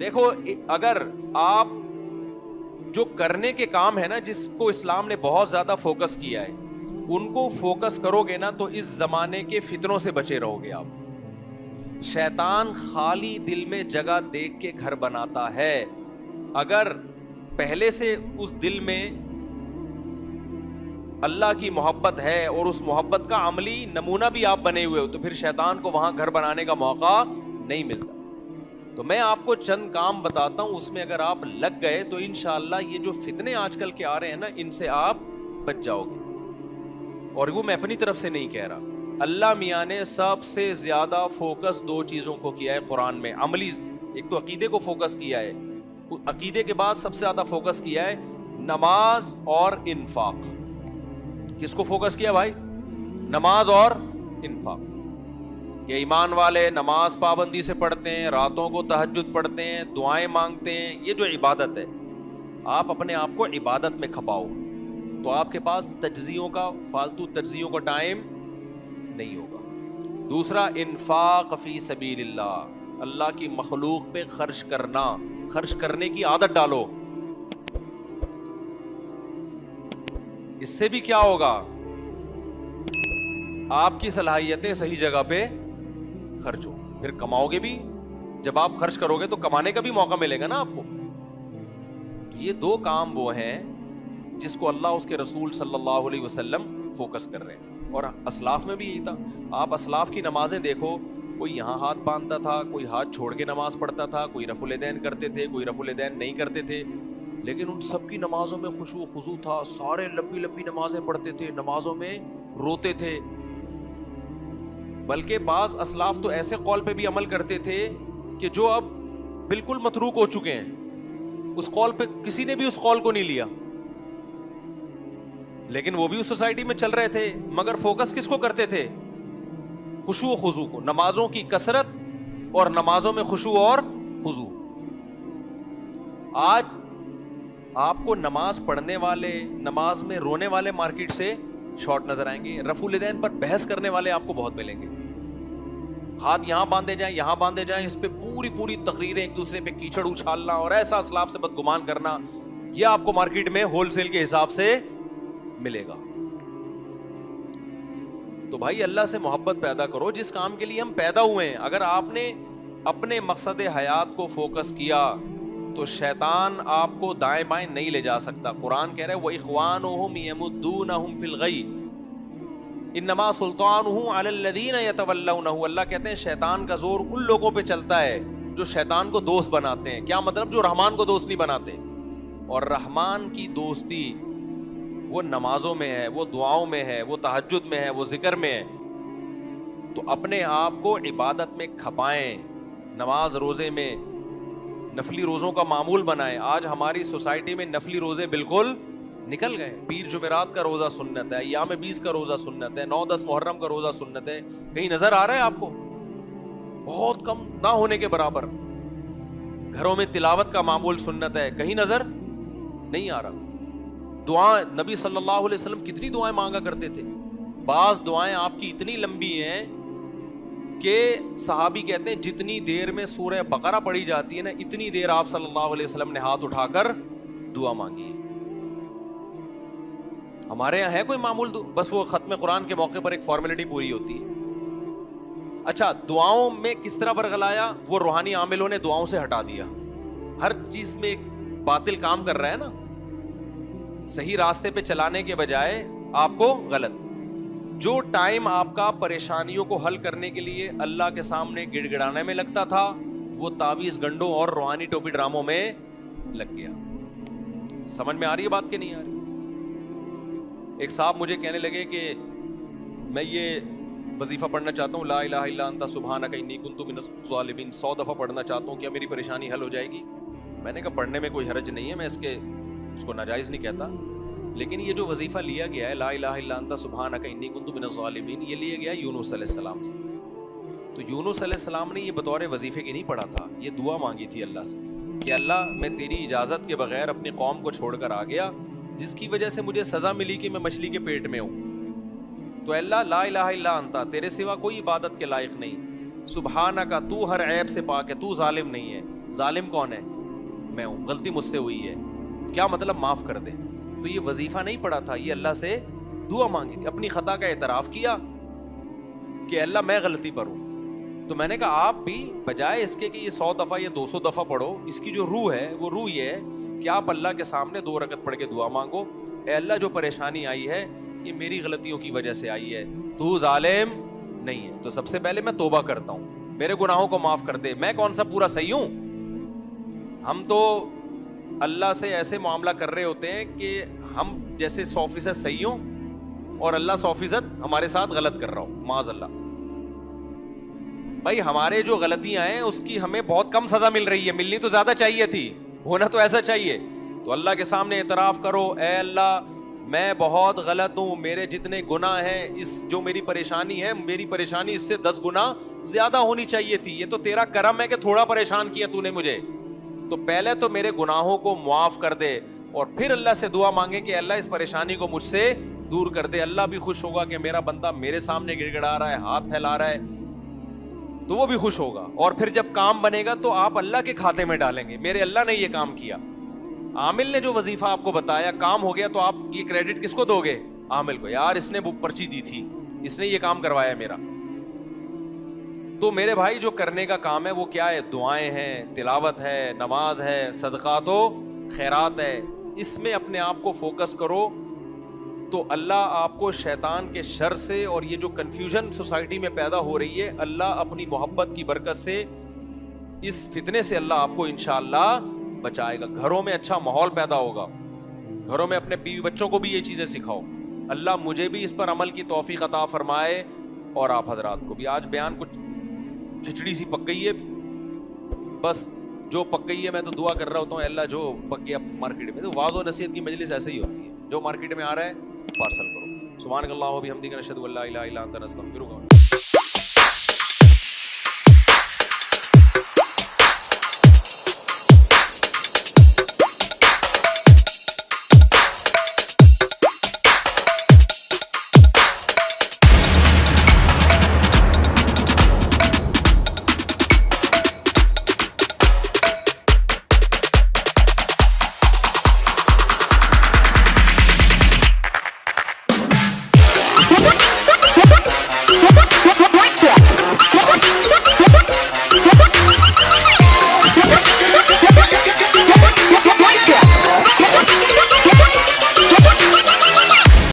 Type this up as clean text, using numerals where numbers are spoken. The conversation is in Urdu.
دیکھو اگر آپ جو کرنے کے کام ہے نا جس کو اسلام نے بہت زیادہ فوکس کیا ہے ان کو فوکس کرو گے نا تو اس زمانے کے فتنوں سے بچے رہو گے آپ. شیطان خالی دل میں جگہ دیکھ کے گھر بناتا ہے. اگر پہلے سے اس دل میں اللہ کی محبت ہے اور اس محبت کا عملی نمونہ بھی آپ بنے ہوئے ہو تو پھر شیطان کو وہاں گھر بنانے کا موقع نہیں ملتا. تو میں آپ کو چند کام بتاتا ہوں, اس میں اگر آپ لگ گئے تو انشاءاللہ یہ جو فتنے آج کل کے آ رہے ہیں نا ان سے آپ بچ جاؤ گے. اور وہ میں اپنی طرف سے نہیں کہہ رہا, اللہ میاں نے سب سے زیادہ فوکس دو چیزوں کو کیا ہے قرآن میں عملی. ایک تو عقیدے کو فوکس کیا ہے, عقیدے کے بعد سب سے زیادہ فوکس کیا ہے نماز اور انفاق. کس کو فوکس کیا بھائی؟ نماز اور انفاق. کہ ایمان والے نماز پابندی سے پڑھتے ہیں, راتوں کو تہجد پڑھتے ہیں, دعائیں مانگتے ہیں. یہ جو عبادت ہے آپ اپنے آپ کو عبادت میں کھپاؤ تو آپ کے پاس تجزیوں کا فالتو تجزیوں کا ٹائم نہیں ہوگا. دوسرا انفاق فی سبیل اللہ, اللہ کی مخلوق پہ خرچ کرنا, خرچ کرنے کی عادت ڈالو. اس سے بھی کیا ہوگا, آپ کی صلاحیتیں صحیح جگہ پہ خرچ ہو, پھر کماؤ گے بھی. جب آپ خرچ کرو گے تو کمانے کا بھی موقع ملے گا نا آپ کو. یہ دو کام وہ ہیں جس کو اللہ اس کے رسول صلی اللہ علیہ وسلم فوکس کر رہے ہیں. اور اسلاف میں بھی یہی تھا. آپ اسلاف کی نمازیں دیکھو, کوئی یہاں ہاتھ باندھتا تھا, کوئی ہاتھ چھوڑ کے نماز پڑھتا تھا, کوئی رفع الیدین کرتے تھے, کوئی رفع الیدین نہیں کرتے تھے, لیکن ان سب کی نمازوں میں خشوع و خضوع تھا. سارے لمبی لمبی نمازیں پڑھتے تھے, نمازوں میں روتے تھے. بلکہ بعض اسلاف تو ایسے قول پہ بھی عمل کرتے تھے کہ جو اب بالکل متروک ہو چکے ہیں. اس قول پہ کسی نے بھی اس قول کو نہیں لیا, لیکن وہ بھی اس سوسائٹی میں چل رہے تھے. مگر فوکس کس کو کرتے تھے؟ خشوع و خضوع کو, نمازوں کی کثرت اور نمازوں میں خشوع اور خضوع. آج آپ کو نماز پڑھنے والے, نماز میں رونے والے مارکیٹ سے شارٹ نظر آئیں گے. رفع الیدین پر بحث کرنے والے آپ کو بہت ملیں گے. ہاتھ یہاں باندھے جائیں, یہاں باندھے جائیں, اس پہ پوری تقریریں, ایک دوسرے پہ کیچڑ اچھالنا اور ایسا اسلاف سے بدگمان کرنا, یہ آپ کو مارکیٹ میں ہول سیل کے حساب سے ملے گا. تو بھائی اللہ سے محبت پیدا کرو جس کام کے لیے ہم پیدا ہوئے ہیں. اگر آپ نے اپنے مقصد حیات کو فوکس کیا تو شیطان آپ کو دائیں بائیں نہیں لے جا سکتا. قرآن کہہ رہے ہیں وَإِخْوَانُهُمْ يَمُدُّونَهُمْ فِي الْغَيِّ انما سلطانه على الذين يتولونه. اللہ کہتے ہیں شیطان کا زور ان لوگوں پہ چلتا ہے جو شیطان کو دوست بناتے ہیں. کیا مطلب؟ جو رحمان کو دوست نہیں بناتے. اور رحمان کی دوستی وہ نمازوں میں ہے, وہ دعاؤں میں ہے, وہ تہجد میں ہے, وہ ذکر میں ہے. تو اپنے آپ کو عبادت میں کھپائیں, نماز روزے میں نفلی روزوں کا معمول بنائیں. آج ہماری سوسائٹی میں نفلی روزے بالکل نکل گئے. پیر جمعرات کا روزہ سنت ہے, ایام 20 کا روزہ سنت ہے, 9-10 محرم کا روزہ سنت ہے. کہیں نظر آ رہا ہے آپ کو؟ بہت کم, نہ ہونے کے برابر. گھروں میں تلاوت کا معمول سنت ہے, کہیں نظر نہیں آ رہا. دعا نبی صلی اللہ علیہ وسلم کتنی دعائیں مانگا کرتے تھے. بعض دعائیں آپ کی اتنی لمبی ہیں کہ صحابی کہتے ہیں جتنی دیر میں سورہ بقرہ پڑھی جاتی ہے نا اتنی دیر آپ صلی اللہ علیہ وسلم نے ہاتھ اٹھا کر دعا مانگی ہے. ہمارے یہاں ہے کوئی معمول؟ بس وہ ختم قرآن کے موقع پر ایک فارمیلٹی پوری ہوتی ہے. اچھا, دعاؤں میں کس طرح ورغلایا؟ وہ روحانی عاملوں نے دعاؤں سے ہٹا دیا. ہر چیز میں ایک باطل کام کر رہا ہے نا, صحیح راستے پہ چلانے کے بجائے آپ کو غلط. جو ٹائم آپ کا پریشانیوں کو حل کرنے کے لیے اللہ کے سامنے گڑ گڑانے میں لگتا تھا وہ تعویذ گنڈوں اور روحانی ٹوپی ڈراموں میں لگ گیا. سمجھ میں آ رہی ہے بات کہ نہیں آ رہی؟ ایک صاحب مجھے کہنے لگے کہ میں یہ وظیفہ پڑھنا چاہتا ہوں, لا الہ الا انت سبحانک انی کنت من الظالمین, 100 دفعہ پڑھنا چاہتا ہوں, کیا میری پریشانی حل ہو جائے گی؟ میں نے کہا پڑھنے میں کوئی حرج نہیں ہے, میں اس کو ناجائز نہیں کہتا, لیکن یہ جو وظیفہ لیا گیا ہے لا الہ الا انت سبحانک انی کنت من الظالمین, یہ لیا گیا یونس علیہ السلام سے. تو یونس علیہ السلام نے یہ بطور وظیفے کی نہیں پڑھا تھا, یہ دعا مانگی تھی اللہ سے کہ اللہ میں تیری اجازت کے بغیر اپنی قوم کو چھوڑ کر آ گیا جس کی وجہ سے مجھے سزا ملی کہ میں مچھلی کے پیٹ میں ہوں. تو اللہ لا الہ الا انت, تیرے سوا کوئی عبادت کے لائق نہیں, سبحانک تو ہر عیب سے پاک ہے, تو ظالم نہیں ہے, ظالم کون ہے؟ میں ہوں، غلطی مجھ سے ہوئی ہے، کیا مطلب معاف کر دے. تو یہ وظیفہ نہیں پڑھا تھا، یہ اللہ سے دعا مانگی تھی، اپنی خطا کا اعتراف کیا کہ اللہ میں غلطی پر ہوں. تو میں نے کہا آپ بھی بجائے اس کے کہ یہ 100 دفعہ یا 200 دفعہ پڑھو، اس کی جو روح ہے وہ روح یہ ہے کہ آپ اللہ کے سامنے 2 رکعت پڑھ کے دعا مانگو، اے اللہ جو پریشانی آئی ہے یہ میری غلطیوں کی وجہ سے آئی ہے، تو ظالم نہیں ہے. تو سب سے پہلے میں توبہ کرتا ہوں، میرے گناہوں کو معاف کر دے. میں کون سا پورا صحیح ہوں؟ ہم تو اللہ سے ایسے معاملہ کر رہے ہوتے ہیں کہ ہم جیسے 100% صحیح ہوں اور اللہ 100% ہمارے ساتھ غلط کر رہا ہوں، معاذ اللہ. بھائی ہمارے جو غلطیاں ہیں اس کی ہمیں بہت کم سزا مل رہی ہے، ملنی تو زیادہ چاہیے تھی، ہونا تو ایسا چاہیے. تو اللہ کے سامنے اعتراف کرو، اے اللہ میں بہت غلط ہوں، میرے جتنے گناہ ہیں، اس جو میری پریشانی ہے، میری پریشانی اس سے 10 گنا زیادہ ہونی چاہیے تھی. یہ تو تیرا کرم ہے کہ تھوڑا پریشان کیا تو نے مجھے. تو پہلے تو میرے گناہوں کو معاف کر دے اور پھر اللہ سے دعا مانگیں کہ اللہ اس پریشانی کو مجھ سے دور کر دے. اللہ بھی خوش ہوگا کہ میرا بندہ میرے سامنے گڑ گڑا رہا ہے، ہاتھ پھیلا رہا ہے، تو وہ بھی خوش ہوگا. اور پھر جب کام بنے گا تو آپ اللہ کے کھاتے میں ڈالیں گے، میرے اللہ نے یہ کام کیا. عامل نے جو وظیفہ آپ کو بتایا کام ہو گیا تو آپ یہ کریڈٹ کس کو دو گے؟ عامل کو. یار اس نے وہ پرچی دی تھی، اس نے یہ کام کروایا میرا. تو میرے بھائی جو کرنے کا کام ہے وہ کیا ہے؟ دعائیں ہیں، تلاوت ہے، نماز ہے، صدقات و خیرات ہے. اس میں اپنے آپ کو فوکس کرو تو اللہ آپ کو شیطان کے شر سے اور یہ جو کنفیوژن سوسائٹی میں پیدا ہو رہی ہے، اللہ اپنی محبت کی برکت سے اس فتنے سے اللہ آپ کو انشاءاللہ بچائے گا. گھروں میں اچھا ماحول پیدا ہوگا، گھروں میں اپنے بیوی بچوں کو بھی یہ چیزیں سکھاؤ. اللہ مجھے بھی اس پر عمل کی توفیق عطا فرمائے اور آپ حضرات کو بھی. آج بیان کچھ کھچڑی سی پک گئی ہے، بس جو پک گئی ہے میں تو دعا کر رہا ہوتا ہوں اللہ جو پک گیا مارکیٹ میں. تو واعظ و نصیحت کی مجلس ایسے ہی ہوتی ہے، جو مارکیٹ میں آ رہا ہے پارسل کرو. سبحانک اللہم و بحمدک، نشہد ان لا الہ الا انت، نستغفرک.